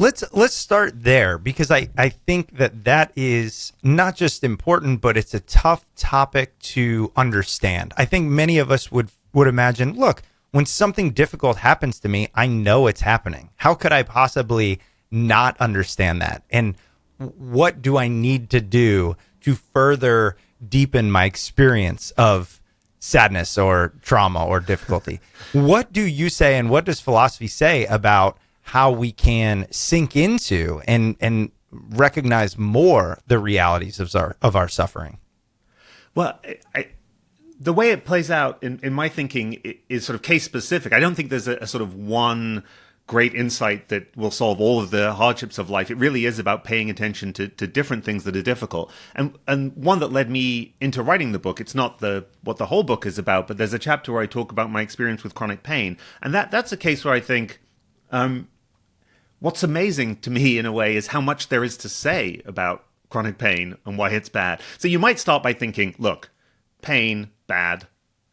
Let's start there, because I think that is not just important, but it's a tough topic to understand. I think many of us would imagine, look, when something difficult happens to me, I know it's happening. How could I possibly not understand that? And what do I need to do to further deepen my experience of sadness or trauma or difficulty? What do you say, and what does philosophy say about how we can sink into and recognize more the realities of our suffering? Well, the way it plays out in my thinking is sort of case specific. I don't think there's a sort of one great insight that will solve all of the hardships of life. It really is about paying attention to different things that are difficult. And one that led me into writing the book, it's not what the whole book is about, but there's a chapter where I talk about my experience with chronic pain. And that's a case where I think what's amazing to me, in a way, is how much there is to say about chronic pain and why it's bad. So you might start by thinking, look, pain, bad,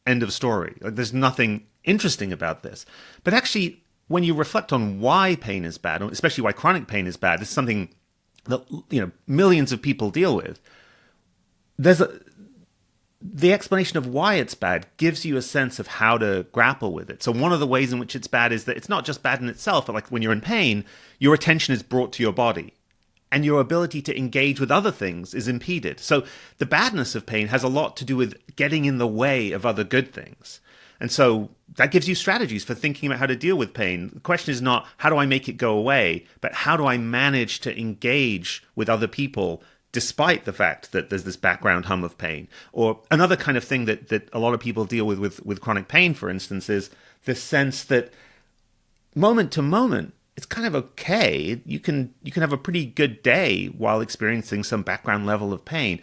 end of story. Like, there's nothing interesting about this. But actually, when you reflect on why pain is bad, especially why chronic pain is bad, it's something that millions of people deal with. The explanation of why it's bad gives you a sense of how to grapple with it. So one of the ways in which it's bad is that it's not just bad in itself, but like when you're in pain, your attention is brought to your body and your ability to engage with other things is impeded. So the badness of pain has a lot to do with getting in the way of other good things. And so that gives you strategies for thinking about how to deal with pain. The question is not, how do I make it go away, but how do I manage to engage with other people despite the fact that there's this background hum of pain? Or another kind of thing that a lot of people deal with chronic pain, for instance, is the sense that moment to moment, it's kind of okay. You can have a pretty good day while experiencing some background level of pain.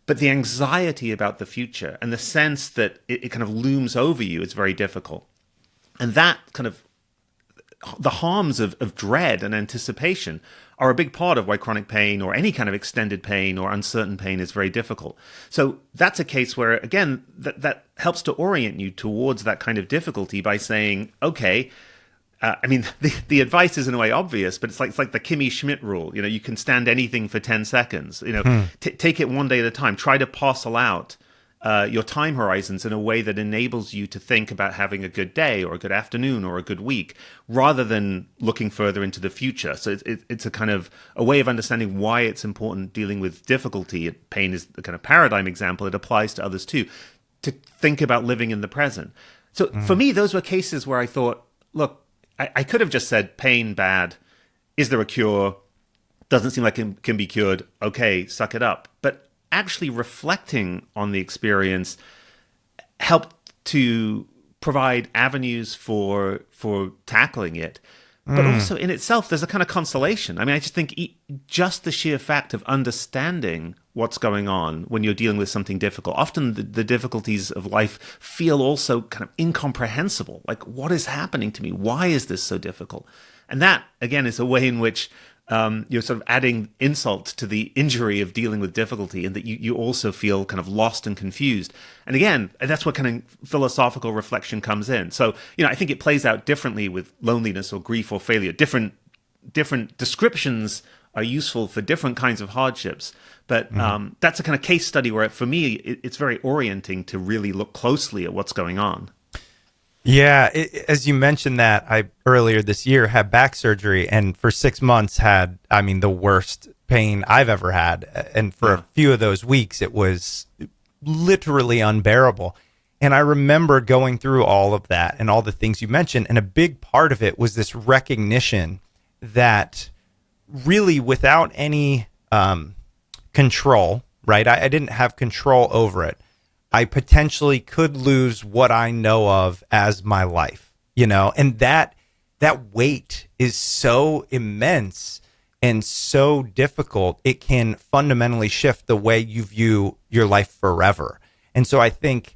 But the anxiety about the future and the sense that it kind of looms over you is very difficult. And that kind of, the harms of dread and anticipation are a big part of why chronic pain or any kind of extended pain or uncertain pain is very difficult. So that's a case where, again, that helps to orient you towards that kind of difficulty by saying, okay, the advice is in a way obvious, but it's like the Kimmy Schmidt rule. You can stand anything for 10 seconds. Take it one day at a time. Try to parcel out your time horizons in a way that enables you to think about having a good day or a good afternoon or a good week, rather than looking further into the future. So it's a kind of a way of understanding why it's important dealing with difficulty. Pain is the kind of paradigm example. It applies to others too, to think about living in the present. So for me, those were cases where I thought, look, I could have just said, pain, bad. Is there a cure? Doesn't seem like it can be cured. Okay, suck it up. But actually reflecting on the experience helped to provide avenues for tackling it. But also in itself, there's a kind of consolation. I mean, I just think just the sheer fact of understanding what's going on when you're dealing with something difficult. Often the difficulties of life feel also kind of incomprehensible. Like, what is happening to me? Why is this so difficult? And that, again, is a way in which you're sort of adding insult to the injury of dealing with difficulty, and that you also feel kind of lost and confused. And again, that's what kind of philosophical reflection comes in. So, I think it plays out differently with loneliness or grief or failure. Different descriptions are useful for different kinds of hardships. But that's a kind of case study where, for me, it's very orienting to really look closely at what's going on. Yeah, as you mentioned that, I earlier this year had back surgery, and for 6 months had, the worst pain I've ever had. And for a few of those weeks, it was literally unbearable. And I remember going through all of that and all the things you mentioned. And a big part of it was this recognition that really, without any control, right? I didn't have control over it. I potentially could lose what I know of as my life, and that weight is so immense and so difficult. It can fundamentally shift the way you view your life forever. And so I think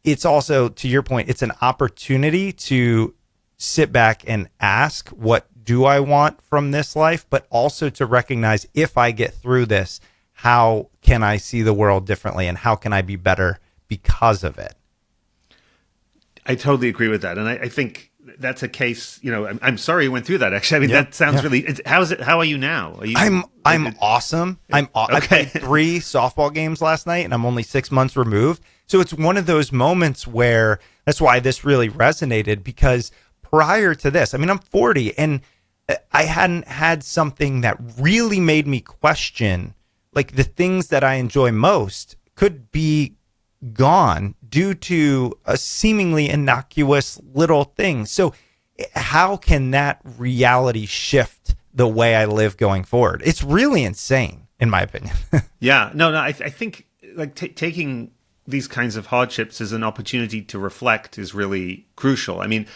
it's also, to your point, it's an opportunity to sit back and ask, what do I want from this life? But also to recognize, if I get through this, how can I see the world differently, and how can I be better because of it? I totally agree with that. And I think that's a case, I'm sorry you went through that, actually. I mean, that sounds really, how are you now? Are you, I'm awesome. I played 3 softball games last night, and I'm only 6 months removed. So it's one of those moments where that's why this really resonated, because prior to this, I mean, I'm 40 and I hadn't had something that really made me question, like, the things that I enjoy most could be gone due to a seemingly innocuous little thing. So how can that reality shift the way I live going forward? It's really insane, in my opinion. Yeah, no, I think like taking these kinds of hardships as an opportunity to reflect is really crucial. I mean,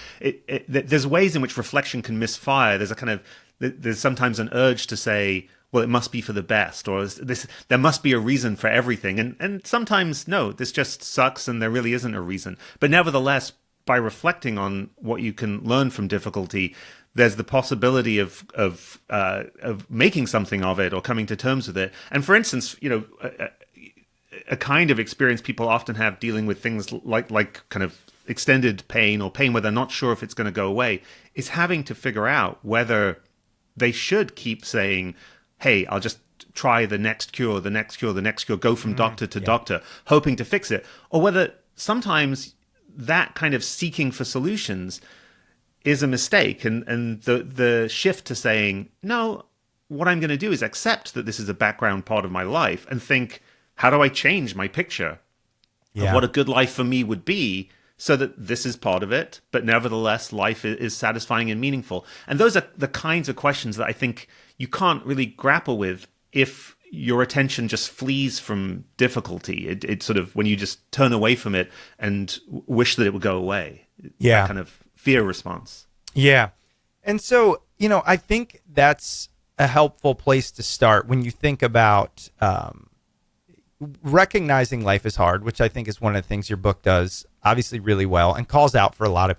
there's ways in which reflection can misfire. There's sometimes an urge to say, well, it must be for the best, or there must be a reason for everything. And sometimes, no, this just sucks and there really isn't a reason. But nevertheless, by reflecting on what you can learn from difficulty, there's the possibility of making something of it or coming to terms with it. And for instance, a kind of experience people often have dealing with things like kind of extended pain or pain where they're not sure if it's going to go away is having to figure out whether they should keep saying, hey, I'll just try the next cure, go from doctor to doctor, hoping to fix it. Or whether sometimes that kind of seeking for solutions is a mistake. And the shift to saying, no, what I'm going to do is accept that this is a background part of my life and think, how do I change my picture of what a good life for me would be so that this is part of it, but nevertheless, life is satisfying and meaningful? And those are the kinds of questions that I think you can't really grapple with if your attention just flees from difficulty. It sort of, when you just turn away from it and wish that it would go away. Yeah. That kind of fear response. Yeah. And so, I think that's a helpful place to start when you think about recognizing life is hard, which I think is one of the things your book does obviously really well and calls out for a lot of people.